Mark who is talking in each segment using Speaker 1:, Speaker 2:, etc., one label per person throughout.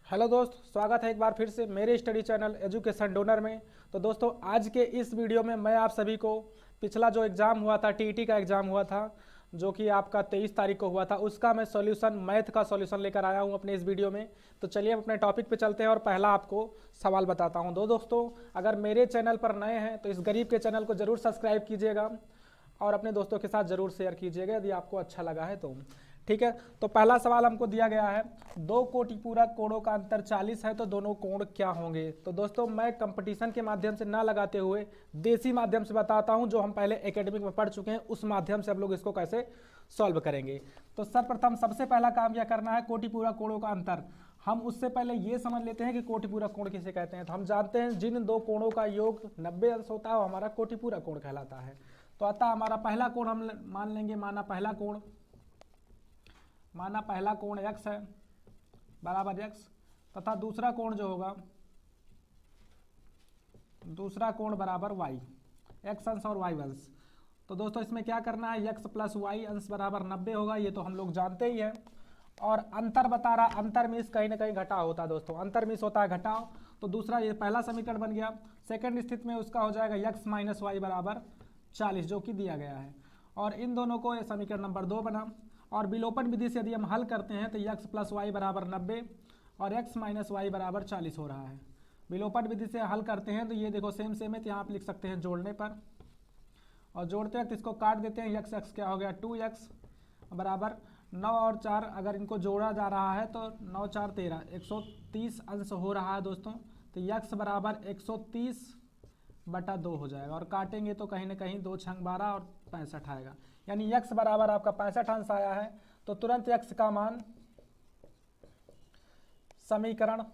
Speaker 1: Hello दोस्त, स्वागत है एक बार फिर से मेरे स्टडी चैनल एजुकेशन डोनर में। तो दोस्तों, आज के इस वीडियो में मैं आप सभी को पिछला जो एग्ज़ाम हुआ था, टीईटी का एग्ज़ाम हुआ था, जो कि आपका 23 तारीख को हुआ था, उसका मैं सॉल्यूशन, मैथ का सॉल्यूशन लेकर आया हूं अपने इस वीडियो में। तो चलिए हम अपने टॉपिक पे चलते हैं और पहला आपको सवाल बताता हूं। दोस्तों, अगर मेरे चैनल पर नए हैं तो इस गरीब के चैनल को ज़रूर सब्सक्राइब कीजिएगा और अपने दोस्तों के साथ ज़रूर शेयर कीजिएगा यदि आपको अच्छा लगा है तो। ठीक है, तो पहला सवाल हमको दिया गया है, दो कोटि पूरक कोणों का अंतर 40 है तो दोनों कोण क्या होंगे। तो दोस्तों, मैं कंपटीशन के माध्यम से ना लगाते हुए देसी माध्यम से बताता हूं, जो हम पहले एकेडमिक में पढ़ चुके हैं, उस माध्यम से हम लोग इसको कैसे सॉल्व करेंगे। तो सर्वप्रथम सबसे पहला काम क्या करना है, कोटि पूरक कोणों का अंतर। हम उससे पहले ये समझ लेते हैं कि कोटि पूरक कोण किसे कहते हैं। तो हम जानते हैं जिन दो कोणों का योग 90 अंश होता है वो हमारा कोटि पूरक कोण कहलाता है। तो अतः हमारा पहला कोण हम मान लेंगे, माना पहला कोण x है बराबर x, तथा दूसरा कोण जो होगा, दूसरा कोण बराबर y, x अंश और y अंश। तो दोस्तों, इसमें क्या करना है, x प्लस y अंश बराबर 90 होगा, ये तो हम लोग जानते ही हैं। और अंतर बता रहा, अंतर मीन्स कहीं ना कहीं घटाव होता है दोस्तों, अंतर मीन्स होता है घटाव। तो दूसरा, ये पहला समीकरण बन गया। सेकंड स्थिति में उसका हो जाएगा x माइनस वाई बराबर 40, जो कि दिया गया है। और इन दोनों को, ये समीकरण नंबर 2 बना। और विलोपन विधि से यदि हम हल करते हैं तो x प्लस वाई बराबर 90 और x माइनस वाई बराबर 40 हो रहा है। विलोपन विधि से हल करते हैं तो ये देखो सेम है, तो यहाँ आप लिख सकते हैं जोड़ने पर, और जोड़ते वक्त इसको काट देते हैं। x क्या हो गया, 2x बराबर 9 और 4, अगर इनको जोड़ा जा रहा है तो 9 4 13, 130 अंश हो रहा है दोस्तों। तो x बराबर 130/2 हो जाएगा, और काटेंगे तो कहीं ना कहीं 2 छंग 12 और 65 आएगा, यानी x बराबर आपका 65 अंश आया है। तो तुरंत x का मान समीकरण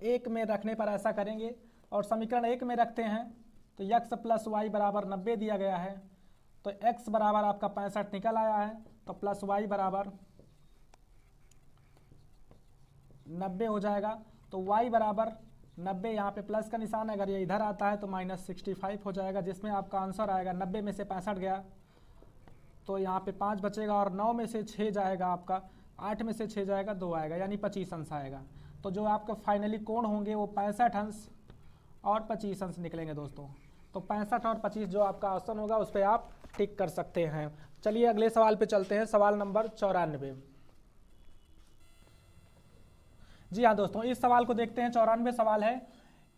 Speaker 1: 1 में रखने पर ऐसा करेंगे, और समीकरण 1 में रखते हैं तो x प्लस वाई बराबर 90 दिया गया है, तो x बराबर आपका 65 निकल आया है, तो प्लस वाई बराबर 90 हो जाएगा। तो y बराबर 90, यहाँ पे प्लस का निशान है, अगर ये इधर आता है तो माइनस 65 हो जाएगा, जिसमें आपका आंसर आएगा 90 में से 65 गया तो यहाँ पे 5 बचेगा, और 9 में से 6 जाएगा आपका, 8 में से 6 जाएगा 2 आएगा, यानी 25 अंश आएगा। तो जो आपका फाइनली कोण होंगे वो 65 अंश और 25 अंश निकलेंगे दोस्तों। तो 65 और 25 जो आपका ऑप्शन होगा उस पर आप टिक कर सकते हैं। चलिए अगले सवाल पे चलते हैं, सवाल नंबर 94। जी हाँ दोस्तों, इस सवाल को देखते हैं। 94 सवाल है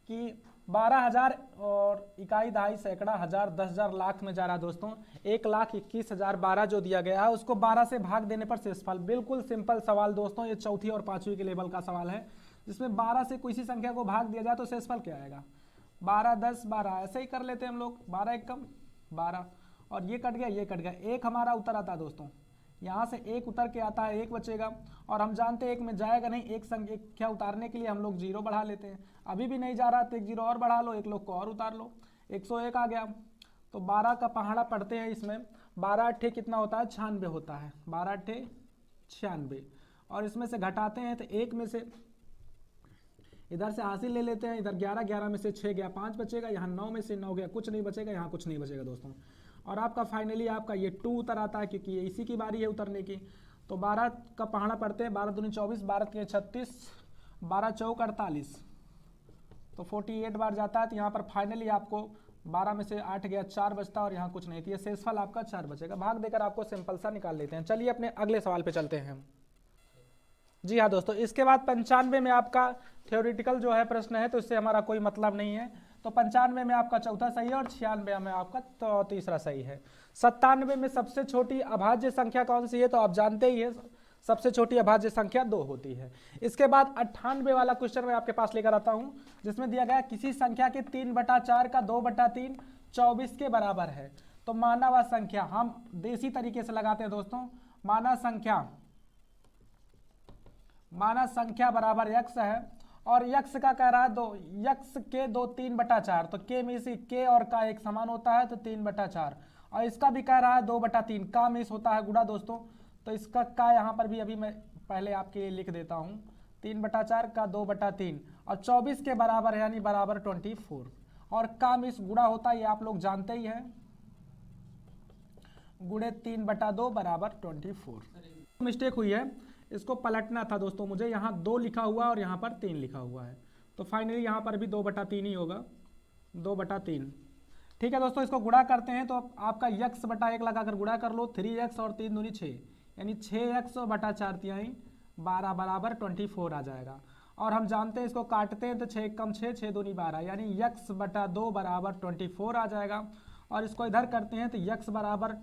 Speaker 1: कि 12,000 और इकाई, दहाई, सैकड़ा, हजार, 10,000, लाख में जा रहा है दोस्तों। 1,21,012 जो दिया गया है उसको 12 से भाग देने पर शेषफल। बिल्कुल सिंपल सवाल दोस्तों, ये चौथी और पांचवी के लेवल का सवाल है, जिसमें 12 से किसी संख्या को भाग दिया जाए तो शेषफल क्या आएगा। 12 10 12 ऐसे ही कर लेते हैं हम लोग, 12 एक कम 12, और ये कट गया, ये कट गया, एक हमारा उतर आता है दोस्तों, यहाँ से एक उतर के आता है, एक बचेगा। और हम जानते हैं एक में जाएगा नहीं, एक संख्या उतारने के लिए हम लोग 0 बढ़ा लेते हैं। अभी भी नहीं जा रहा तो एक 0 और बढ़ा लो, एक लोग को और उतार लो, 101 आ गया। तो 12 का पहाड़ा पढ़ते हैं, इसमें 12 अट्ठे कितना होता है, 96 होता है, 12 अट्ठे 96। और इसमें से घटाते हैं तो एक में से इधर से हासिल ले लेते हैं, इधर 11, 11 में से 6 गया, 5 बचेगा, यहाँ 9 में से 9 गया, कुछ नहीं बचेगा, यहाँ कुछ नहीं बचेगा दोस्तों। और आपका फाइनली आपका ये 2 उतर आता है, क्योंकि ये इसी की बारी है उतरने की। तो 12 का पहाड़ा पढ़ते हैं, 12 दूनी 24, 12 के 36, 12 चौक 48, तो 48 बार जाता है। तो यहाँ पर फाइनली आपको 12 में से 8 गया, 4 बचता है, और यहाँ कुछ नहीं, तो ये शेषफल आपका 4 बचेगा। भाग देकर आपको सिंपल सा निकाल लेते हैं। चलिए अपने अगले सवाल पे चलते हैं। जी हाँ दोस्तों, इसके बाद 95 में आपका थ्योरेटिकल जो है प्रश्न है, तो इससे हमारा कोई मतलब नहीं है। तो 95 में आपका चौथा सही है, और 96 में आपका तो तीसरा सही है। 97 में सबसे छोटी अभाज्य संख्या कौन सी है, तो आप जानते ही है, सबसे छोटी अभाज्य संख्या 2 होती है। इसके बाद 98 वाला क्वेश्चन मैं आपके पास लेकर आता हूं, जिसमें दिया गया किसी संख्या के 3/4 का 2/3 24 के बराबर है। तो माना वह संख्या, हम देसी तरीके से लगाते हैं दोस्तों, माना संख्या बराबर x है, और x का कह रहा है x के 2 3/4, तो k में से k और का एक समान होता है, तो 3/4, और इसका भी कह रहा है 2/3, का में होता है गुणा दोस्तों। तो इसका का यहाँ पर भी अभी मैं पहले आपके लिए लिख देता हूँ, 3/4 का 2/3, और 24 के बराबर है, यानी बराबर 24, और का में गुणा होता है, ये आप लोग जानते ही हैं, गुणे 3/2 बराबर 24। मिस्टेक हुई है, इसको पलटना था दोस्तों मुझे, यहाँ 2 लिखा हुआ और यहाँ पर 3 लिखा हुआ है, तो फाइनली यहाँ पर भी 2/3 ही होगा, 2/3। ठीक है दोस्तों, इसको गुणा करते हैं तो आपका x/1 लगाकर गुणा कर लो, 3x और 3 दूनी 6, यानी 6x/4 12 बराबर 24 आ जाएगा। और हम जानते हैं इसको काटते हैं तो 6 कम 6, 6 दूनी 12, यानी x/2 बराबर 24 आ जाएगा। और इसको इधर करते हैं तो x बराबर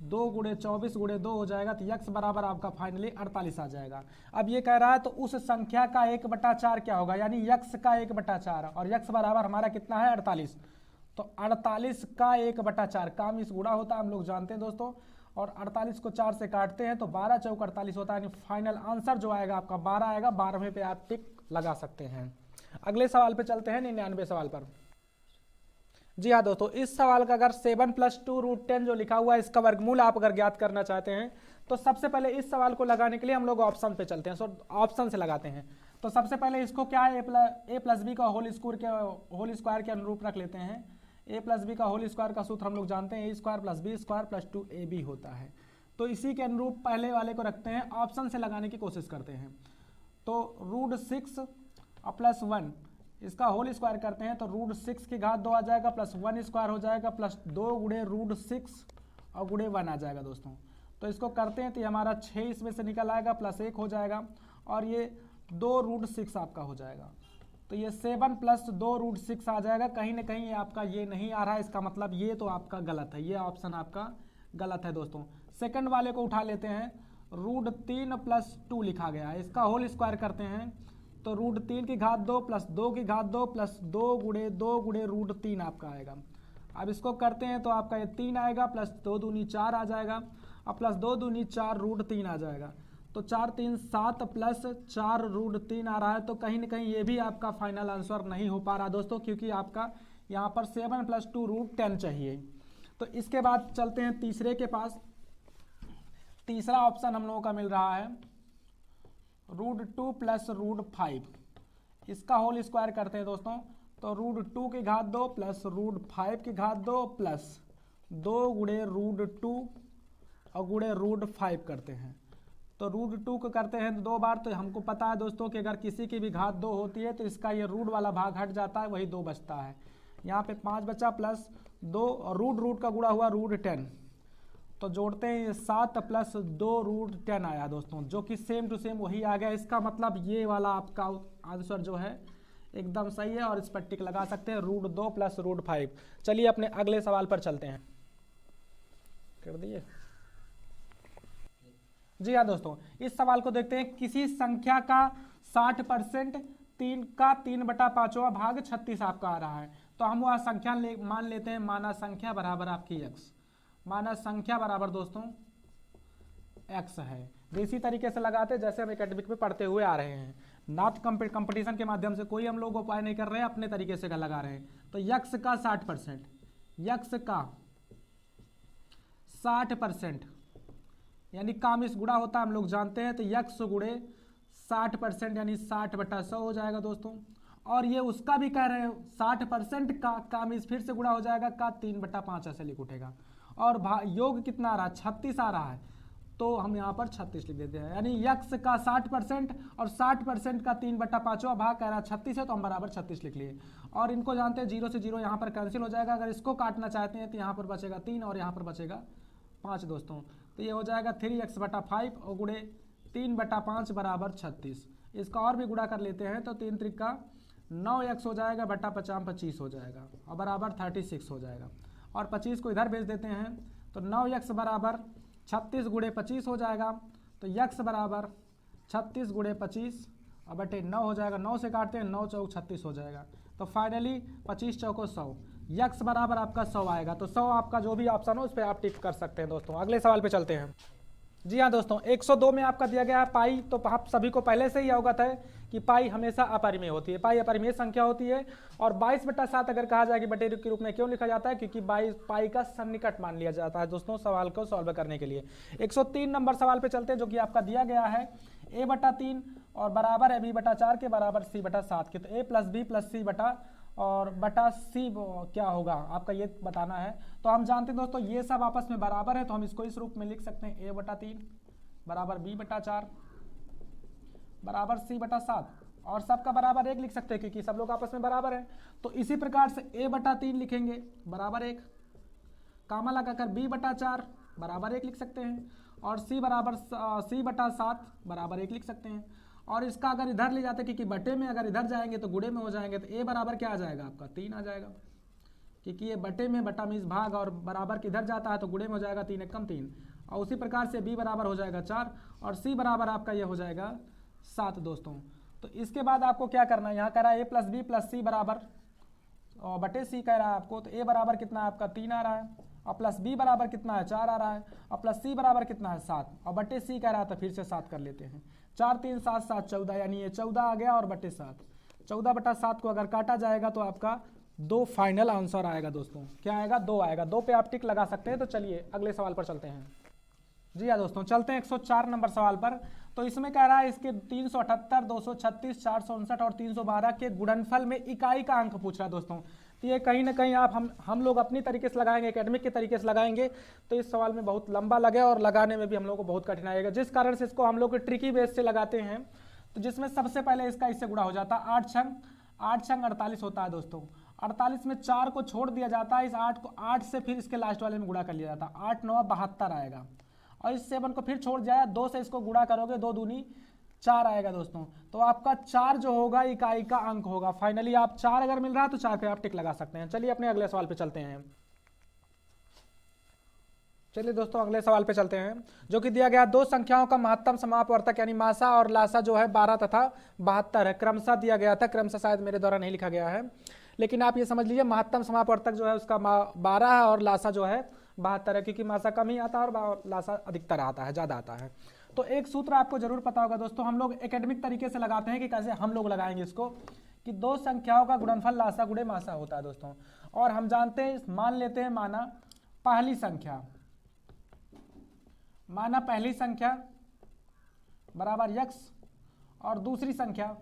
Speaker 1: 2 × 24 × 2 हो जाएगा, तो x बराबर आपका फाइनली 48 आ जाएगा। अब ये कह रहा है तो उस संख्या का 1/4 क्या होगा, यानी x का 1/4, और x बराबर हमारा कितना है 48, तो 48 का 1/4 काम इस गुणा होता है, हम लोग जानते हैं दोस्तों। और 48 को 4 से काटते हैं तो 12 चौक 48 होता है, यानी फाइनल आंसर जो आएगा आपका 12 आएगा। 12वें पे आप टिक लगा सकते हैं। अगले सवाल पे चलते हैं, 99वें सवाल पर। जी हाँ दोस्तों, इस सवाल का अगर 7 + 2√10 जो लिखा हुआ है इसका वर्गमूल आप अगर ज्ञात करना चाहते हैं तो सबसे पहले इस सवाल को लगाने के लिए हम लोग ऑप्शन पे चलते हैं, ऑप्शन से लगाते हैं। तो सबसे पहले इसको क्या है, a + b का होल स्क्वायर के अनुरूप रख लेते हैं। a + b का होल स्क्वायर का सूत्र हम लोग जानते हैं, a² + b² + 2ab होता है। तो इसी के अनुरूप पहले वाले को रखते हैं, ऑप्शन से लगाने की कोशिश करते हैं। तो √6 + 1 इसका होल स्क्वायर करते हैं तो √6 की घात 2 आ जाएगा, +1² हो जाएगा, +2 × √6 और × 1 आ जाएगा दोस्तों। तो इसको करते हैं तो ये हमारा 6 इसमें से निकल आएगा, +1 हो जाएगा, और ये 2 √6 आपका हो जाएगा। तो ये 7 + 2 √6 आ जाएगा। कहीं ना कहीं आपका ये नहीं आ रहा है, इसका मतलब ये तो आपका गलत है, ये ऑप्शन आपका गलत है दोस्तों। सेकंड वाले को उठा लेते हैं, √3 + 2 लिखा गया है, इसका होल स्क्वायर करते हैं तो √3 की घात 2 + 2 की घात 2 + 2 × 2 × √3 आपका आएगा। अब इसको करते हैं तो आपका ये 3 आएगा, +2 दूनी 4 आ जाएगा, और +2 दूनी 4 √3 आ जाएगा। तो 4 3 7 + 4 √3 आ रहा है। तो कहीं ना कहीं ये भी आपका फाइनल आंसर नहीं हो पा रहा दोस्तों, क्योंकि आपका यहाँ पर 7 + 2 √10 चाहिए। तो इसके बाद चलते हैं तीसरे के पास। तीसरा ऑप्शन हम लोगों का मिल रहा है √2 + √5, इसका होल स्क्वायर करते हैं दोस्तों। तो √2 की घात 2 + √5 की घात 2 + 2 × √2 और × √5 करते हैं। तो √2 को करते हैं 2 बार, तो हमको पता है दोस्तों कि अगर किसी की भी घात 2 होती है तो इसका ये रूट वाला भाग हट जाता है, वही 2 बचता है। यहाँ पे 5 बचा, +2 और रूट का गुणा हुआ √10, तो जोड़ते हैं ये 7 + 2 √10 आया दोस्तों, जो कि सेम टू सेम वही आ गया। इसका मतलब ये वाला आपका आंसर जो है एकदम सही है, और इस पर टिक लगा सकते हैं, √2 + √5। चलिए अपने अगले सवाल पर चलते हैं, कर दिए। जी हाँ दोस्तों, इस सवाल को देखते हैं। किसी संख्या का 60% 3 का 3/5वां भाग 36 आपका आ रहा है। तो हम वह संख्या मान लेते हैं, माना संख्या बराबर आपकी x, माना संख्या बराबर दोस्तों x है। इसी तरीके से लगाते हैं जैसे हम एकेडमिक में पढ़ते हुए आ रहे हैं, नॉट कंपटीशन के माध्यम से कोई हम लोग उपाय नहीं कर रहे हैं, अपने तरीके से लगा रहे हैं। तो x का 60%, x का 60% यानी काम इस गुणा होता है, हम लोग जानते हैं। तो x × 60% यानी 60/100 हो जाएगा दोस्तों। और ये उसका भी कह रहे हैं 60% का काम इस फिर से गुणा हो जाएगा का 3/5 ऐसे लिख उठेगा। और योग कितना आ रहा है, 36 आ रहा है, तो हम यहाँ पर 36 लिख देते हैं। यानी x का 60% और 60% का 3/5वां भाग कह रहा है 36 है, तो हम बराबर 36 लिख लिए। और इनको जानते हैं 0 से 0 यहाँ पर कैंसिल हो जाएगा। अगर इसको काटना चाहते हैं तो यहाँ पर बचेगा 3 और यहाँ पर बचेगा 5 दोस्तों। तो ये हो जाएगा 3x/5 और गुणे 3/5 बराबर 36। इसका और भी गुणा कर लेते हैं तो 3 त्रिका 9x हो जाएगा, बटा 50 25 हो जाएगा, और बराबर 36 हो जाएगा। और 25 को इधर भेज देते हैं तो 9x बराबर 36 × 25 हो जाएगा। तो x बराबर 36 × 25 और बटे 9 हो जाएगा। 9 से काटते हैं, 9 चौक 36 हो जाएगा। तो फाइनली 25 चौको 100, x बराबर आपका 100 आएगा। तो 100 आपका जो भी ऑप्शन हो उस पर आप टिक कर सकते हैं दोस्तों। अगले सवाल पे चलते हैं। जी हाँ दोस्तों, 102 में आपका दिया गया है पाई। तो आप सभी को पहले से ही अवगत है कि पाई हमेशा अपरिमेय होती है, पाई अपरिमेय संख्या होती है। और 22/7 अगर कहा जाए कि बटे के रूप में क्यों लिखा जाता है, क्योंकि पाई का सन्निकट मान लिया जाता है दोस्तों सवाल को सॉल्व करने के लिए। 103 नंबर सवाल पे चलते हैं, जो कि आपका दिया गया है a/3 और बराबर है b/4 के बराबर c/7 के। तो a + b + c और बटा सी क्या होगा आपका ये बताना है। तो हम जानते हैं दोस्तों ये सब आपस में बराबर है, तो हम इसको इस रूप में लिख सकते हैं a/3 बराबर b/4 बराबर सी बटा 7, और सबका बराबर 1 लिख सकते हैं क्योंकि सब लोग आपस में बराबर हैं। तो इसी प्रकार से a बटा 3 लिखेंगे बराबर 1, कामा लगाकर b बटा 4 बराबर 1 लिख सकते हैं, और c बटा 7 बराबर 1 लिख सकते हैं। और इसका अगर इधर ले जाते क्योंकि बटे में अगर इधर जाएंगे तो गुणे में हो जाएंगे, तो a बराबर क्या आ जाएगा आपका 3 आ जाएगा, क्योंकि ये बटे में बटा मीन्स भाग और बराबर किधर जाता है तो गुणे में हो जाएगा 3 एकम 3। और उसी प्रकार से b बराबर हो जाएगा 4 और c बराबर आपका ये हो जाएगा 7 दोस्तों। तो इसके बाद आपको क्या करना है, यहाँ कह रहा है a प्लस बी प्लस सी बराबर और बटे सी कह रहा है आपको, तो a बराबर कितना है आपका 3 आ रहा है, और प्लस b बराबर कितना है 4 आ रहा है, और प्लस c बराबर कितना है 7, और बटे c कह रहा है तो फिर से 7 कर लेते हैं। 4 3 7 7 14, यानी ये 14 आ गया और बटे 7, 14 बटा 7 को अगर काटा जाएगा तो आपका 2 फाइनल आंसर आएगा दोस्तों। क्या आएगा 2 आएगा, 2 पे आप टिक लगा सकते हैं। तो चलिए अगले सवाल पर चलते हैं। जी हाँ दोस्तों, चलते हैं 104 नंबर सवाल पर। तो इसमें कह रहा है इसके 378, 236, 459 और 312 के गुणनफल में इकाई का अंक पूछ रहा है दोस्तों। तो ये कहीं ना कहीं आप हम लोग अपनी तरीके से लगाएंगे, एकेडमिक के तरीके से लगाएंगे, तो इस सवाल में बहुत लंबा लगे और लगाने में भी हम लोग को बहुत कठिनाई आएगा, जिस कारण से इसको हम लोग ट्रिकी बेस से लगाते हैं। तो जिसमें सबसे पहले इसका इससे गुणा हो जाता है 8 छंग 48 होता है दोस्तों। 48 में 4 को छोड़ दिया जाता है, इस 8 को 8 से फिर इसके लास्ट वाले में गुणा कर लिया जाता है, 8 9 72 आएगा, और इस 7 को फिर छोड़ जाए, 2 से इसको गुणा करोगे 2 दूनी 4 आएगा दोस्तों। तो आपका 4 जो होगा इकाई का अंक होगा। फाइनली आप 4 अगर मिल रहा है तो 4 पे आप टिक लगा सकते हैं। चलिए अपने अगले सवाल पे चलते हैं। चलिए दोस्तों अगले सवाल पे चलते हैं, जो कि दिया गया 2 संख्याओं का महत्तम समापवर्तक यानी मासा और लासा जो है 12 तथा 72 है, क्रमशः दिया गया था, क्रमशः शायद मेरे द्वारा नहीं लिखा गया है, लेकिन आप ये समझ लीजिए महत्तम समापवर्तक जो है उसका 12 है और लासा जो है 72 है, क्योंकि मासा कम ही आता है और लासा अधिकतर आता है, ज़्यादा आता है। तो एक सूत्र आपको जरूर पता होगा दोस्तों, हम लोग एकेडमिक तरीके से लगाते हैं कि कैसे हम लोग लगाएंगे इसको, कि 2 संख्याओं का गुणनफल लासा गुणे मासा होता है दोस्तों। और हम जानते हैं, मान लेते हैं माना पहली संख्या बराबर x और दूसरी संख्या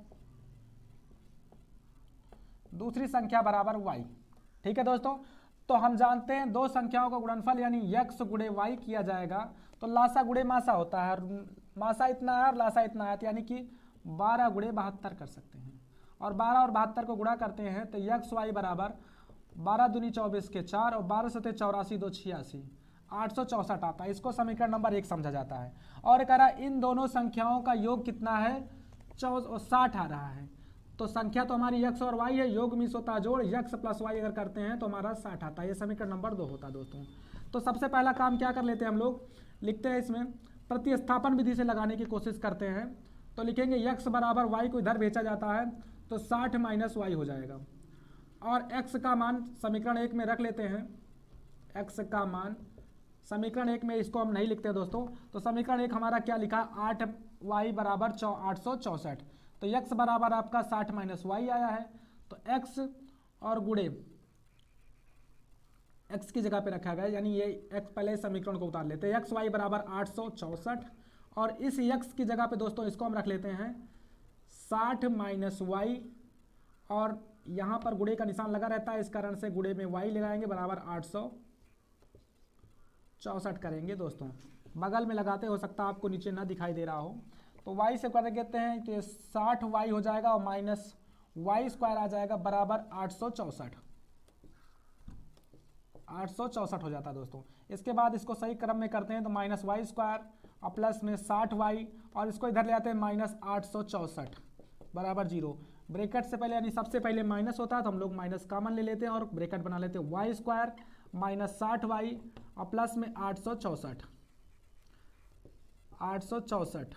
Speaker 1: बराबर y। ठीक है दोस्तों, तो हम जानते हैं 2 संख्याओं का गुणनफल यानी x गुणे y किया जाएगा तो लासा गुणे मासा होता है, और मासा इतना है और लासा इतना है, यानी कि 12 गुणे 72 कर सकते हैं, और 12 और 72 को गुणा करते हैं तो x y बराबर 12 दूनी 24 के 4 और 12 सते 84 2 86 864 आता है। इसको समीकरण नंबर 1 समझा जाता है। और कह रहा इन दोनों संख्याओं का योग कितना है 60 आ रहा है। तो संख्या तो हमारी x और y है, योग मीन्स होता है जोड़, x प्लस y अगर करते हैं तो हमारा 60 आता है। ये समीकरण नंबर 2 होता है दोस्तों। तो सबसे पहला काम क्या कर लेते हैं हम लोग, लिखते हैं इसमें प्रतिस्थापन विधि से लगाने की कोशिश करते हैं। तो लिखेंगे x बराबर y को इधर भेजा जाता है तो 60 माइनस y हो जाएगा, और x का मान समीकरण 1 में रख लेते हैं। x का मान समीकरण 1 में इसको हम नहीं लिखते दोस्तों, तो समीकरण 1 हमारा क्या लिखा 8y बराबर 864। तो x बराबर आपका 60 माइनस y आया है, तो x और गुणे x की जगह पे रखा गया, यानी ये x पहले समीकरण को उतार लेते हैं। xy बराबर 864 और इस x की जगह पे दोस्तों इसको हम रख लेते हैं 60 माइनस y, और यहाँ पर गुणे का निशान लगा रहता है, इस कारण से गुणे में y लगाएंगे बराबर 864 करेंगे दोस्तों। बगल में लगाते, हो सकता है आपको नीचे ना दिखाई दे रहा हो, तो y से कर देते हैं तो ये 60y हो जाएगा और माइनस y स्क्वायर आ जाएगा बराबर 864 हो जाता है दोस्तों। इसके बाद इसको सही क्रम में करते हैं तो माइनस y स्क्वायर और प्लस में 60y, और इसको इधर ले आते हैं माइनस 864 बराबर 0। ब्रैकेट से पहले यानी सबसे पहले माइनस होता है तो हम लोग माइनस कॉमन ले लेते हैं और ब्रैकेट बना लेते हैं y स्क्वायर माइनस 60y और प्लस में 864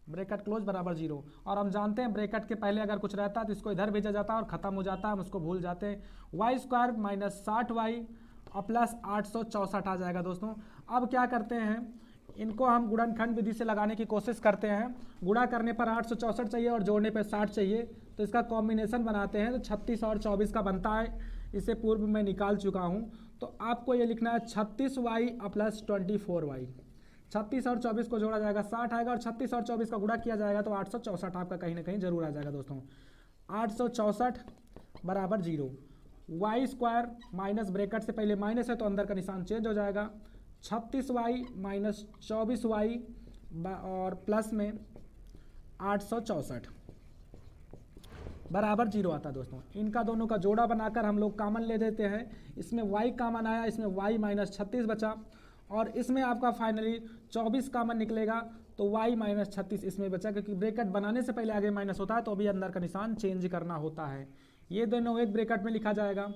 Speaker 1: ब्रैकेट क्लोज बराबर 0। और हम जानते हैं ब्रैकेट के पहले अगर कुछ रहता है तो इसको इधर भेजा जाता है और ख़त्म हो जाता है, हम उसको भूल जाते हैं। y स्क्वायर माइनस 60y और प्लस 864 आ जाएगा दोस्तों। अब क्या करते हैं, इनको हम गुणनखंड विधि से लगाने की कोशिश करते हैं। गुणा करने पर 864 चाहिए और जोड़ने पर 60 चाहिए, तो इसका कॉम्बिनेशन बनाते हैं तो 36 और 24 का बनता है। इसे पूर्व में निकाल चुका हूँ, तो आपको ये लिखना है 36y प्लस 24y। 36 और 24 को जोड़ा जाएगा 60 आएगा, और 36 और 24 का गुणा किया जाएगा तो 864 आपका कहीं ना कहीं जरूर आ जाएगा दोस्तों। 864 बराबर 0। y स्क्वायर माइनस ब्रैकेट से पहले माइनस है तो अंदर का निशान चेंज हो जाएगा। 36y माइनस 24y और प्लस में 864 बराबर 0 आता है दोस्तों। इनका दोनों का जोड़ा बनाकर हम लोग कॉमन ले देते हैं, इसमें y कॉमन आया, इसमें y माइनस 36 बचा, और इसमें आपका फाइनली 24 कॉमन निकलेगा तो y माइनस 36 इसमें बचा, क्योंकि ब्रैकेट बनाने से पहले आगे माइनस होता है तो अभी अंदर का निशान चेंज करना होता है। ये दोनों एक ब्रैकेट में लिखा जाएगा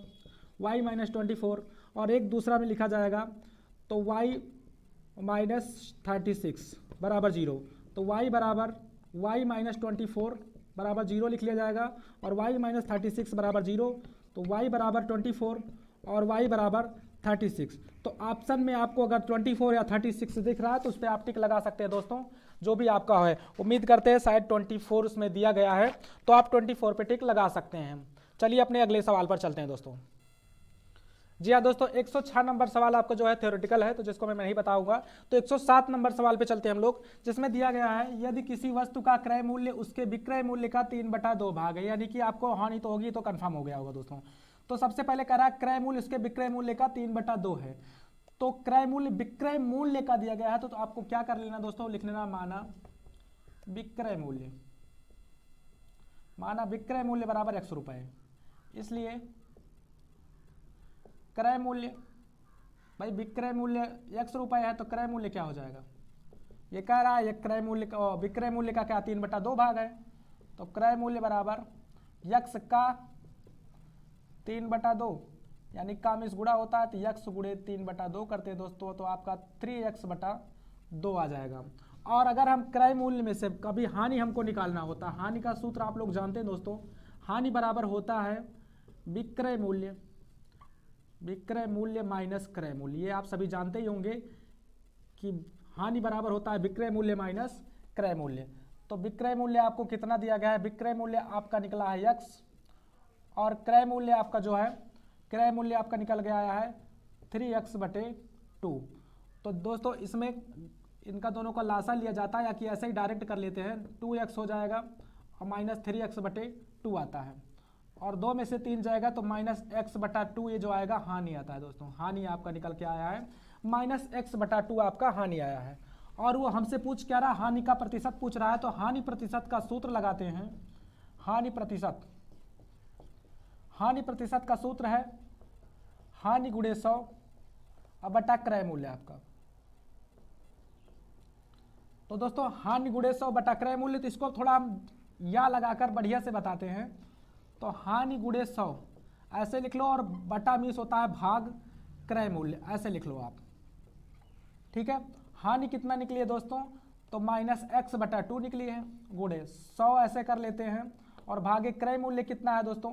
Speaker 1: y माइनस 24 और एक दूसरा में लिखा जाएगा तो y माइनस 36 बराबर 0। तो y बराबर y माइनस 24 बराबर 0 लिख लिया जाएगा और y माइनस 36 बराबर 0, तो y बराबर 24 और y बराबर 36। तो ऑप्शन में आपको अगर 24 या 36 दिख रहा है तो उस पर आप टिक लगा सकते हैं दोस्तों, जो भी आपका है। उम्मीद करते हैं शायद 24 उसमें दिया गया है तो आप 24 पे टिक लगा सकते हैं। चलिए अपने अगले सवाल पर चलते हैं दोस्तों। जी हाँ दोस्तों, 106 नंबर सवाल आपका जो है थ्योरेटिकल है, तो जिसको मैं नहीं बताऊंगा। तो 107 नंबर सवाल पे चलते हैं हम लोग, जिसमें दिया गया है यदि किसी वस्तु का क्रय मूल्य उसके विक्रय मूल्य का 3/2 भाग है, यानी कि आपको हानि तो होगी, तो कंफर्म हो गया होगा दोस्तों। तो सबसे पहले कह रहा है क्रय मूल्य उसके विक्रय मूल्य का 3/2 है। तो क्रय मूल्य विक्रय मूल्य का दिया गया है तो आपको क्या कर लेना दोस्तों, लिख लेना माना विक्रय मूल्य, माना विक्रय मूल्य बराबर x रुपए। इसलिए क्रय मूल्य, भाई विक्रय मूल्य x रुपए है तो क्रय मूल्य क्या हो जाएगा, ये कह रहा है क्रय मूल्य का विक्रय मूल्य का क्या 3/2 भाग है, तो क्रय मूल्य बराबर x का 3/2, यानी का मिस गुणा होता है तो x गुणे 3/2 करते हैं दोस्तों, तो आपका 3x/2 आ जाएगा। और अगर हम क्रय मूल्य में से कभी हानि हमको निकालना होता, हानि का सूत्र आप लोग जानते हैं दोस्तों, हानि बराबर होता है विक्रय मूल्य, विक्रय मूल्य माइनस क्रय मूल्य। ये आप सभी जानते ही होंगे कि हानि बराबर होता है विक्रय मूल्य माइनस क्रय मूल्य। तो विक्रय मूल्य आपको कितना दिया गया है, विक्रय मूल्य आपका निकला है x और क्रय मूल्य आपका जो है, क्रय मूल्य आपका निकल गया है 3x/2। तो दोस्तों इसमें इनका दोनों का लासा लिया जाता है, या कि ऐसे ही डायरेक्ट कर लेते हैं, 2x हो जाएगा और माइनस 3x/2 आता है, और 2 में से 3 जाएगा तो -x/2 ये जो आएगा हानि आता है दोस्तों। हानि आपका निकल के आया है -x/2 आपका हानि आया है। और वो हमसे पूछ क्या रहा, हानि का प्रतिशत पूछ रहा है, तो हानि प्रतिशत का सूत्र लगाते हैं। हानि प्रतिशत, हानि प्रतिशत का सूत्र है हानि गुणे 100 और बटा क्रय मूल्य आपका। तो दोस्तों हानि गुणे 100 बटा क्रय मूल्य, तो इसको थोड़ा हम या लगाकर बढ़िया से बताते हैं। तो हानि गुणे 100 ऐसे लिख लो और बटा मिस होता है भाग क्रय मूल्य, ऐसे लिख लो आप, ठीक है। हानि कितना निकली है दोस्तों, तो -x/2 निकली है, गुणे 100 ऐसे कर लेते हैं, और भागे क्रय मूल्य कितना है दोस्तों,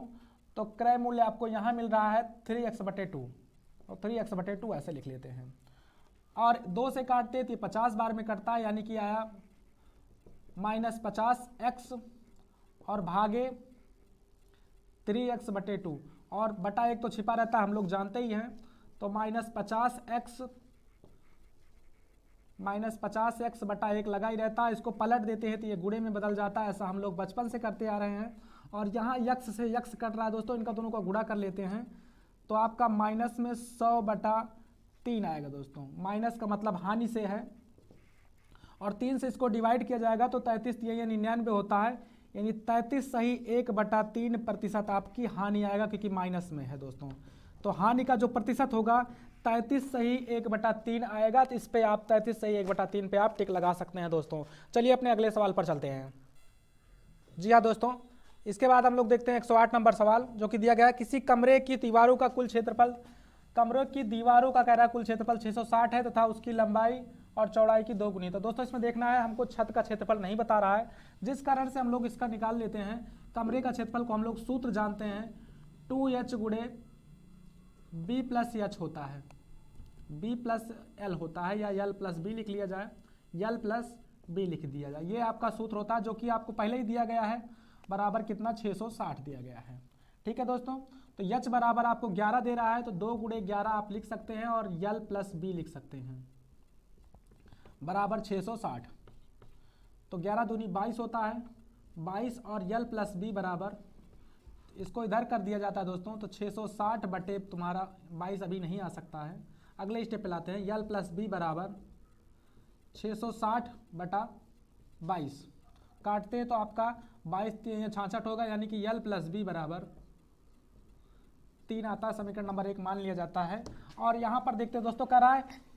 Speaker 1: तो क्रय मूल्य आपको यहाँ मिल रहा है 3x/2, और 3x/2 ऐसे लिख लेते हैं। और 2 से काटते तो 50 बार में कटता है, यानी कि आया -50x और भागे 3x/2, और बटा 1 तो छिपा रहता है हम लोग जानते ही हैं, तो -50x बटा 1 लगा ही रहता है। इसको पलट देते हैं तो ये गुणे में बदल जाता है, ऐसा हम लोग बचपन से करते आ रहे हैं। और यहाँ x से x कट रहा है दोस्तों, इनका दोनों का गुणा कर लेते हैं, तो आपका माइनस में 100/3 आएगा दोस्तों। माइनस का मतलब हानि से है, और 3 से इसको डिवाइड किया जाएगा तो 33 ये 99 होता है, यानी 33 सही 1/3% आपकी हानि आएगा, क्योंकि माइनस में है दोस्तों। तो हानि का जो प्रतिशत होगा 33 सही 1/3 आएगा, तो इस पे आप 33 सही 1/3 पे आप टिक लगा सकते हैं दोस्तों। चलिए अपने अगले सवाल पर चलते हैं। जी हाँ दोस्तों, इसके बाद हम लोग देखते हैं 108 नंबर सवाल, जो कि दिया गया है किसी कमरे की दीवारों का कुल क्षेत्रफल, कमरे की दीवारों का कह रहा है कुल क्षेत्रफल 660 है तथा उसकी लंबाई और चौड़ाई की 2 गुनी। तो दोस्तों इसमें देखना है, हमको छत का क्षेत्रफल नहीं बता रहा है, जिस कारण से हम लोग इसका निकाल लेते हैं। कमरे का क्षेत्रफल को हम लोग सूत्र जानते हैं, 2h गुणे b प्लस h होता है, b प्लस l होता है, या l प्लस b लिख लिया जाए, l प्लस b लिख दिया जाए। ये आपका सूत्र होता है, जो कि आपको पहले ही दिया गया है, बराबर कितना 660 दिया गया है, ठीक है दोस्तों। तो h बराबर आपको 11 दे रहा है, तो 2 गुणे 11 आप लिख सकते हैं, और l प्लस b लिख सकते हैं, बराबर 660। तो 11 दूनी 22 होता है, 22 और l प्लस b बराबर, इसको इधर कर दिया जाता है दोस्तों, तो 660 बटे तुम्हारा 22 अभी नहीं आ सकता है, अगले स्टेप पे लाते हैं। l प्लस b बराबर 660/22, काटते हैं तो आपका 22×3=66 होगा, यानी कि L + B बराबर 3 आता है, समीकरण नंबर 1 मान लिया जाता है। और यहाँ पर देखते हैं दोस्तों, कह रहा है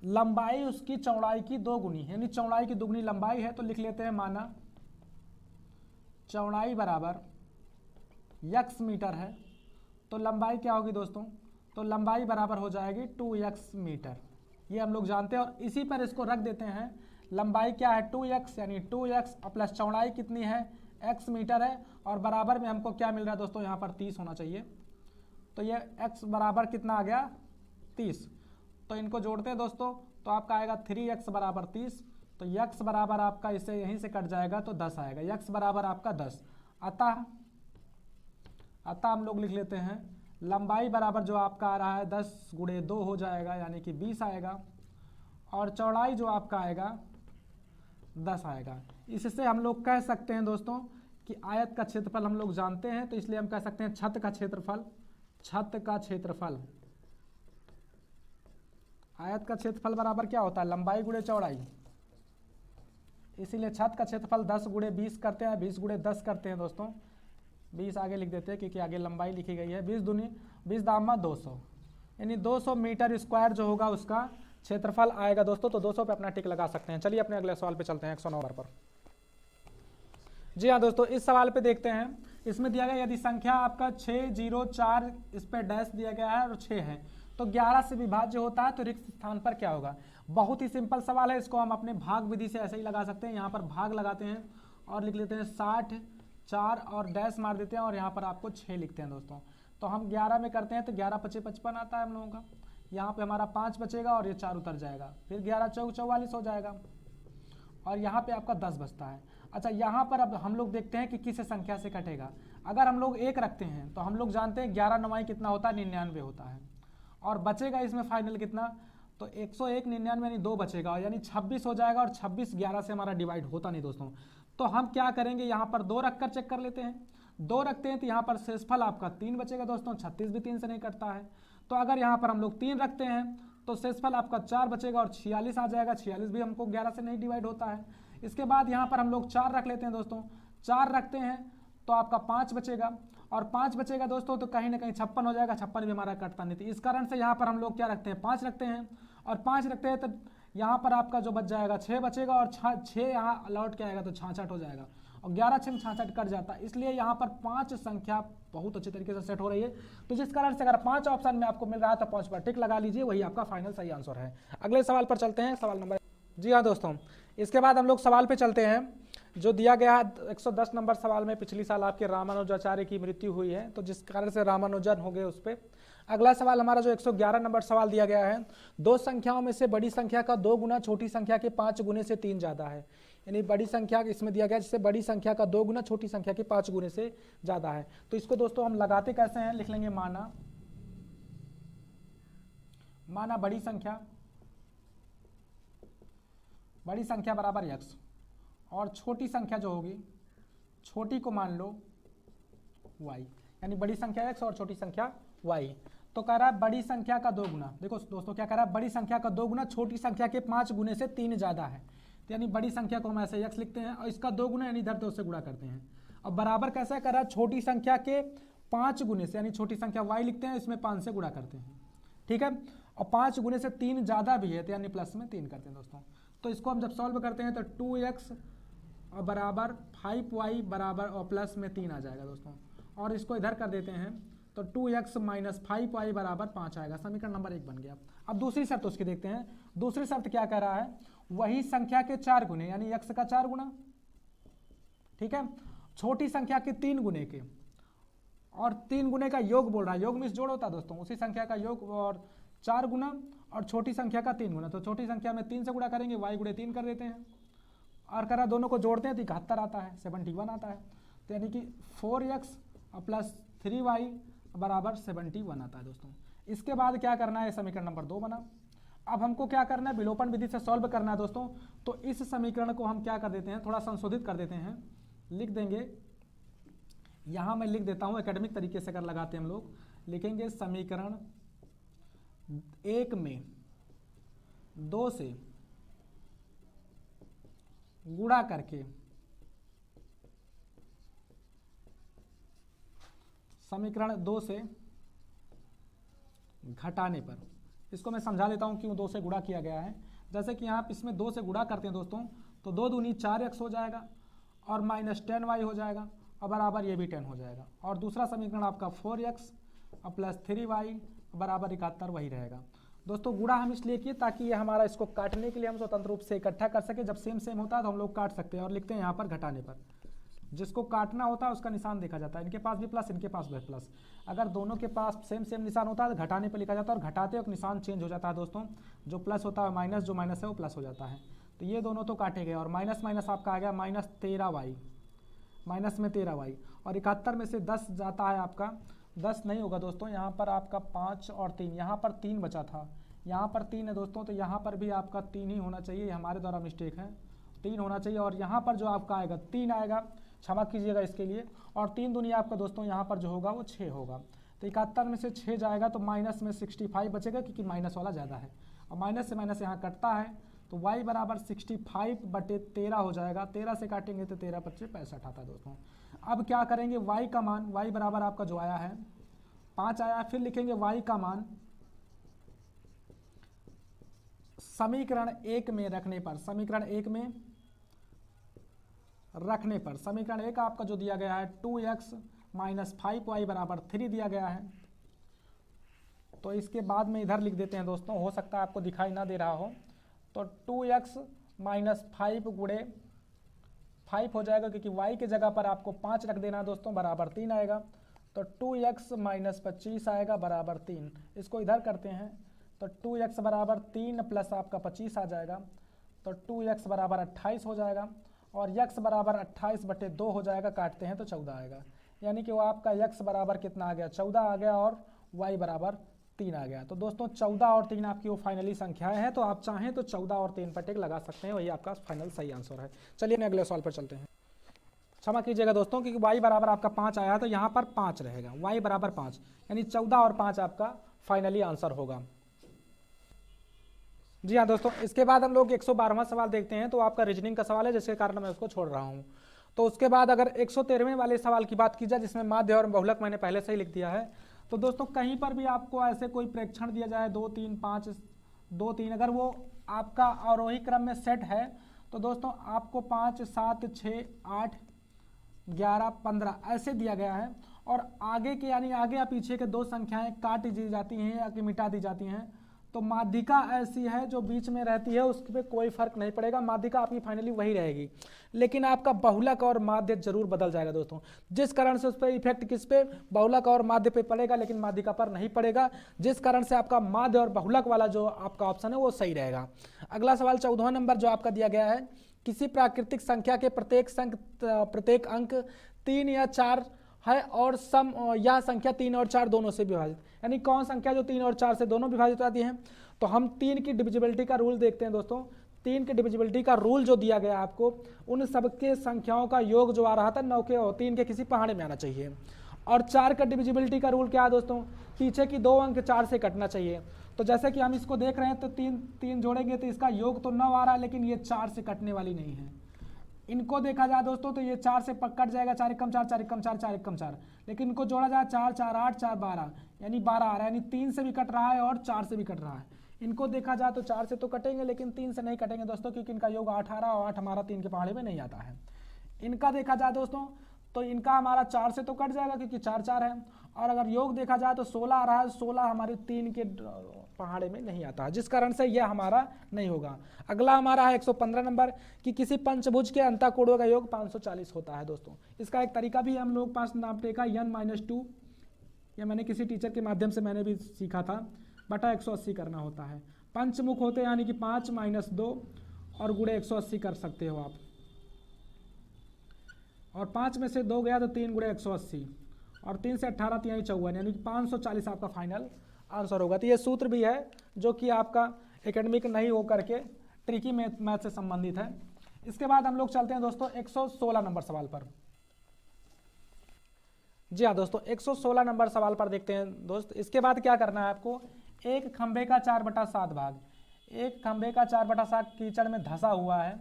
Speaker 1: लंबाई उसकी चौड़ाई की 2 गुनी, यानी चौड़ाई की दुगनी लंबाई है, तो लिख लेते हैं माना चौड़ाई बराबर x मीटर है, तो लंबाई क्या होगी दोस्तों, तो लंबाई बराबर हो जाएगी 2x मीटर, ये हम लोग जानते हैं। और इसी पर इसको रख देते हैं, लंबाई क्या है 2x, यानी 2x प्लस चौड़ाई कितनी है x मीटर है, और बराबर में हमको क्या मिल रहा है दोस्तों, यहाँ पर 30 होना चाहिए, तो ये x बराबर कितना आ गया 30। तो इनको जोड़ते हैं दोस्तों, तो आपका आएगा 3x बराबर 30, तो x बराबर आपका इसे यहीं से कट जाएगा तो 10 आएगा, x बराबर आपका 10। अतः हम लोग लिख लेते हैं लंबाई बराबर जो आपका आ रहा है 10×2 हो जाएगा, यानी कि 20 आएगा, और चौड़ाई जो आपका आएगा 10 आएगा। इससे हम लोग कह सकते हैं दोस्तों कि आयत का क्षेत्रफल हम लोग जानते हैं, तो इसलिए हम कह सकते हैं छत का क्षेत्रफल, आयत का क्षेत्रफल बराबर क्या होता है लंबाई गुणे चौड़ाई, इसीलिए छत का क्षेत्रफल 10×20 करते हैं, 20×10 करते हैं दोस्तों, 20 आगे लिख देते हैं क्योंकि आगे लंबाई लिखी गई है, 20 दूनी 20 दामा 200, यानी 200 मीटर स्क्वायर जो होगा उसका क्षेत्रफल आएगा दोस्तों। तो 200 पे अपना टिक लगा सकते हैं। चलिए अपने अगले सवाल पे चलते हैं 109 पर। जी हाँ दोस्तों, इस सवाल पे देखते हैं, इसमें दिया गया यदि संख्या आपका 604 इस पे डैश दिया गया है और 6 है, तो 11 से विभाज्य होता है, तो रिक्त स्थान पर क्या होगा। बहुत ही सिंपल सवाल है, इसको हम अपने भाग विधि से ऐसे ही लगा सकते हैं। यहाँ पर भाग लगाते हैं और लिख लेते हैं 60 4 और डैश मार देते हैं, और यहाँ पर आपको 6 लिखते हैं दोस्तों। तो हम 11 में करते हैं तो 11 × 5 = 55 आता है हम लोगों का, यहाँ पे हमारा 5 बचेगा और ये 4 उतर जाएगा, फिर 11 × 4 = 44 हो जाएगा, और यहाँ पे आपका 10 बचता है। अच्छा, यहाँ पर अब हम लोग देखते हैं कि किस संख्या से कटेगा। अगर हम लोग 1 रखते हैं तो हम लोग जानते हैं 11 9 कितना होता है 99 होता है, और बचेगा इसमें फाइनल कितना, तो 101 99 यानी 2 बचेगा, यानी 26 हो जाएगा, और 26 11 से हमारा डिवाइड होता नहीं दोस्तों। तो हम क्या करेंगे, यहाँ पर 2 रखकर चेक कर लेते हैं। 2 रखते हैं तो यहाँ पर शेषफल आपका 3 बचेगा दोस्तों, 36 भी 3 से नहीं कटता है। तो अगर यहाँ पर हम लोग 3 रखते हैं तो शेषफल आपका 4 बचेगा, और 46 आ जाएगा, 46 भी हमको 11 से नहीं डिवाइड होता है। इसके बाद यहाँ पर हम लोग 4 रख लेते हैं दोस्तों, 4 रखते हैं तो आपका 5 बचेगा, और 5 बचेगा दोस्तों तो कहीं ना कहीं 56 हो जाएगा, 56 भी हमारा कटता नहीं थी। इस कारण से यहाँ पर हम लोग क्या रखते हैं 5 रखते हैं, और 5 रखते हैं तो यहाँ पर आपका जो बच जाएगा 6 बचेगा, और 6 यहाँ लौट के आएगा तो 66 हो जाएगा, और 11 6 में 66 कट जाता है। इसलिए यहाँ पर 5 संख्या बहुत अच्छी तरीके से सेट हो रही है। तो जिस कारण से अगर 5 ऑप्शन में आपको मिल रहा है तो 5 पर टिक लगा लीजिए, वही आपका फाइनल सही आंसर है। अगले सवाल पर चलते हैं, सवाल नंबर। जी हाँ दोस्तों, इसके बाद हम लोग सवाल पे चलते हैं जो दिया गया है 110 नंबर सवाल में। पिछली साल आपके रामानुजाचार्य की मृत्यु हुई है, तो जिस कारण से रामानुजन हो गए उस पर। अगला सवाल हमारा जो 111 नंबर सवाल दिया गया है, 2 संख्याओं में से बड़ी संख्या का 2 गुना छोटी संख्या के 5 गुने से 3 ज़्यादा है। यानी बड़ी संख्या इसमें दिया गया जिससे बड़ी संख्या का 2 गुना छोटी संख्या के 5 गुने से ज़्यादा है। तो इसको दोस्तों हम लगाते कैसे हैं, लिख लेंगे माना बड़ी संख्या बराबर x, और छोटी संख्या जो होगी, छोटी को मान लो y, यानी बड़ी संख्या x और छोटी संख्या y। तो कह रहा है बड़ी संख्या का 2 गुना, देखो दोस्तों क्या कह रहा है, बड़ी संख्या का 2 गुना छोटी संख्या के 5 गुने से 3 ज़्यादा है। तो यानी बड़ी संख्या को हम ऐसे x लिखते हैं, और इसका 2 गुना यानी इधर 2 से गुणा करते हैं। अब बराबर कैसे कर रहा है, छोटी संख्या के 5 गुने से, यानी छोटी संख्या y लिखते हैं, इसमें 5 से गुणा करते हैं, ठीक है। और 5 गुने से 3 ज़्यादा भी है, तो यानी प्लस में 3 करते हैं दोस्तों। तो इसको हम जब सॉल्व करते हैं तो 2x और बराबर 5y बराबर और प्लस में 3 आ जाएगा दोस्तों, और इसको इधर कर देते हैं तो 2x - 5y बराबर 5 आएगा। समीकरण नंबर 1 बन गया। अब दूसरी शर्त उसकी देखते हैं। दूसरी शर्त क्या कह रहा है, वही संख्या के 4 गुने, यानी x का 4 गुना, ठीक है, छोटी संख्या के 3 गुने के, और 3 गुने का योग बोल रहा है, योग में जोड़ होता है दोस्तों, उसी संख्या का योग, और 4 गुना और छोटी संख्या का 3 गुना। तो छोटी संख्या में 3 से गुणा करेंगे, y गुणे 3 कर देते हैं, और करा दोनों को जोड़ते हैं तो 71 आता है, 71 आता है। तो यानी कि 4x प्लस 3y बराबर 71 आता है दोस्तों। इसके बाद क्या करना है, समीकरण नंबर 2 बना। अब हमको क्या करना है, विलोपन विधि से सॉल्व करना है दोस्तों। तो इस समीकरण को हम क्या कर देते हैं, थोड़ा संशोधित कर देते हैं, लिख देंगे, यहाँ मैं लिख देता हूँ एकेडमिक तरीके से अगर लगाते हैं हम लोग, लिखेंगे समीकरण 1 में 2 से गुणा करके समीकरण 2 से घटाने पर, इसको मैं समझा देता हूँ क्यों 2 से गुणा किया गया है। जैसे कि यहाँ इसमें 2 से गुणा करते हैं दोस्तों, तो 2 दूनी 4x हो जाएगा और माइनस 10y हो जाएगा और बराबर ये भी 10 हो जाएगा। और दूसरा समीकरण आपका 4x और प्लस 3y बराबर 71 वही रहेगा। दोस्तों गुणा हम इसलिए किए ताकि ये हमारा इसको काटने के लिए हम स्वतंत्र रूप से इकट्ठा कर सके। जब सेम सेम होता है तो हम लोग काट सकते हैं और लिखते हैं यहाँ पर घटाने पर। जिसको काटना होता है उसका निशान देखा जाता है, इनके पास भी प्लस इनके पास भी प्लस। अगर दोनों के पास सेम सेम निशान होता है तो घटाने पर लिखा जाता है और घटाते वक्त निशान चेंज हो जाता है दोस्तों। जो प्लस होता है माइनस, जो माइनस है वो प्लस हो जाता है। तो ये दोनों तो काटे गए और माइनस माइनस आपका आ गया माइनस 13y, माइनस में 13y और 71 में से 10 जाता है आपका, 10 नहीं होगा दोस्तों, यहाँ पर आपका 5 और 3, यहाँ पर 3 बचा था, यहाँ पर 3 है दोस्तों, तो यहाँ पर भी आपका 3 ही होना चाहिए, हमारे द्वारा मिस्टेक है, 3 होना चाहिए। और यहाँ पर जो आपका आएगा 3 आएगा, क्षमा कीजिएगा इसके लिए। और 3 दूनी आपका दोस्तों यहाँ पर जो होगा वो 6 होगा। तो 71 में से 6 जाएगा तो माइनस में 65 बचेगा क्योंकि माइनस वाला ज़्यादा है और माइनस से माइनस यहाँ कटता है तो y बराबर 65/13 हो जाएगा। 13 से काटेंगे तो 13 × 5 65 आता है दोस्तों। अब क्या करेंगे, y का मान, y बराबर आपका जो आया है 5 आया, फिर लिखेंगे y का मान समीकरण 1 में रखने पर, समीकरण 1 में रखने पर, समीकरण 1 आपका जो दिया गया है 2x माइनस 5y बराबर 3 दिया गया है। तो इसके बाद में इधर लिख देते हैं दोस्तों, हो सकता है आपको दिखाई ना दे रहा हो। तो 2x माइनस 5 गुणे 5 हो जाएगा क्योंकि y के जगह पर आपको 5 रख देना दोस्तों, बराबर 3 आएगा। तो 2x माइनस 25 आएगा बराबर 3। इसको इधर करते हैं तो 2x बराबर 3 प्लस आपका 25 आ जाएगा, तो 2x बराबर 28 हो जाएगा और x बराबर 28/2 हो जाएगा, काटते हैं तो 14 आएगा। यानी कि वो आपका x बराबर कितना आ गया, 14 आ गया और y बराबर 3 आ गया। तो दोस्तों 14 और 3 आपकी वो फाइनली संख्याएं हैं, तो आप चाहें तो 14 और 3 पर टिक लगा सकते हैं, वही आपका फाइनल सही आंसर है। चलिए अगले सवाल पर चलते हैं। क्षमा कीजिएगा दोस्तों क्योंकि y बराबर आपका 5 आया तो यहाँ पर 5 रहेगा, y बराबर 5 यानी 14 और 5 आपका फाइनली आंसर होगा। जी हाँ दोस्तों, इसके बाद हम लोग 112वां सवाल देखते हैं। तो आपका रीजनिंग का सवाल है जिसके कारण मैं उसको छोड़ रहा हूँ। तो उसके बाद अगर 113वें वाले सवाल की बात की जाए जिसमें माध्य और बहुलक मैंने पहले से ही लिख दिया है। तो दोस्तों कहीं पर भी आपको ऐसे कोई प्रेक्षण दिया जाए 2 3 5 2 3, अगर वो आपका आरोही क्रम में सेट है तो दोस्तों आपको 5 7 6 8 11 15 ऐसे दिया गया है और आगे के यानी आगे या पीछे के 2 संख्याएं काट दी जाती हैं या कि मिटा दी जाती हैं। तो माध्यिका ऐसी है जो बीच में रहती है, उस पर कोई फर्क नहीं पड़ेगा, माध्यिका आपकी फाइनली वही रहेगी। लेकिन आपका बहुलक और माध्य जरूर बदल जाएगा दोस्तों, जिस कारण से उस पर इफेक्ट किस पे, बहुलक और माध्य पे पड़ेगा लेकिन माध्यिका पर नहीं पड़ेगा, जिस कारण से आपका माध्य और बहुलक वाला जो आपका ऑप्शन है वो सही रहेगा। अगला सवाल 14वां नंबर जो आपका दिया गया है, किसी प्राकृतिक संख्या के प्रत्येक अंक 3 या 4 है और सम या संख्या 3 और 4 दोनों से विभाजित, यानी कौन संख्या जो 3 और 4 से दोनों विभाजित आती है। तो हम 3 की डिविजिबिलिटी का रूल देखते हैं दोस्तों। 3 की डिविजिबिलिटी का रूल जो दिया गया आपको, उन सबके संख्याओं का योग जो आ रहा था 9 के और 3 के किसी पहाड़े में आना चाहिए। और 4 का डिविजिबिलिटी का रूल क्या है दोस्तों, पीछे की 2 अंक 4 से कटना चाहिए। तो जैसे कि हम इसको देख रहे हैं तो 3 जोड़ेंगे तो इसका योग तो 9 आ रहा है, लेकिन ये 4 से कटने वाली नहीं है। इनको देखा जाए दोस्तों तो ये 4 से कट जाएगा, 4 एकम 4 4 एकम 4 4 एकम 4, लेकिन इनको जोड़ा जाए 4 4 8 4 12 यानी 12 आ रहा है, यानी 3 से भी कट रहा है और 4 से भी कट रहा है। इनको देखा जाए तो 4 से तो कटेंगे लेकिन 3 से नहीं कटेंगे दोस्तों, क्योंकि इनका योग 8 आ रहा है और 8 हमारा 3 के पहाड़े में नहीं आता है। इनका देखा जाए दोस्तों तो इनका हमारा 4 से तो कट जाएगा क्योंकि 4 4 है, और अगर योग देखा जाए तो 16 आ रहा है, 16 हमारे 3 के पहाड़े में नहीं आता है, जिस कारण से यह हमारा नहीं होगा। अगला हमारा है 115 नंबर कि किसी पंचभुज के अंतःकोणों का योग 540 होता है दोस्तों। इसका एक तरीका भी हम लोग पास नापने का n-2, या मैंने किसी टीचर के माध्यम से मैंने भी सीखा था, बटा 180 करना होता है। पंचमुख होते हैं यानी कि 5 - 2 और गुणे 180 कर सकते हो आप, और 5 में से 2 गया तो 3 गुणे 180 और 3 से 18 3 54 यानी कि 540 आपका फाइनल आंसर होगा। तो ये सूत्र भी है जो कि आपका एकेडमिक नहीं हो करके ट्रिकी मैथ से संबंधित है। इसके बाद हम लोग चलते हैं दोस्तों 116 नंबर सवाल पर। जी हाँ दोस्तों, 116 नंबर सवाल पर देखते हैं दोस्त। इसके बाद क्या करना है आपको, एक खंबे का 4/7 भाग, एक खंबे का 4/7 कीचड़ में धंसा हुआ है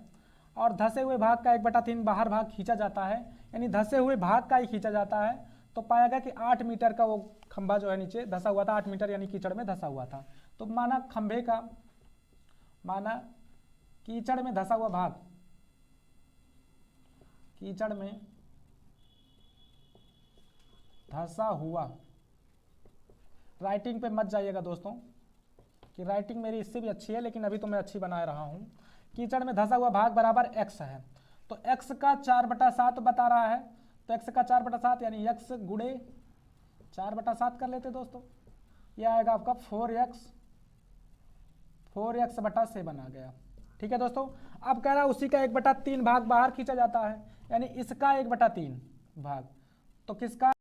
Speaker 1: और धंसे हुए भाग का 1/3 बाहर भाग खींचा जाता है, यानी धंसे हुए भाग का ही खींचा जाता है। तो पाया गया कि 8 मीटर का वो खंभा जो है नीचे धंसा हुआ था, 8 मीटर यानी कीचड़ में धंसा हुआ था। तो माना कीचड़ में धंसा हुआ भाग, कीचड़ में धंसा हुआ, राइटिंग पे मत जाइएगा दोस्तों कि राइटिंग मेरी इससे भी अच्छी है, लेकिन अभी तो मैं अच्छी बना रहा हूं। कीचड़ में धंसा हुआ भाग बराबर x है, तो x का 4/7 बता रहा है, तो x का 4/7 यानी x गुणे 4/7 कर लेते दोस्तों, यह आएगा आपका 4x/7 आ गया। ठीक है दोस्तों। अब कह रहा है उसी का 1/3 भाग बाहर खींचा जाता है, यानी इसका 1/3 भाग, तो किसका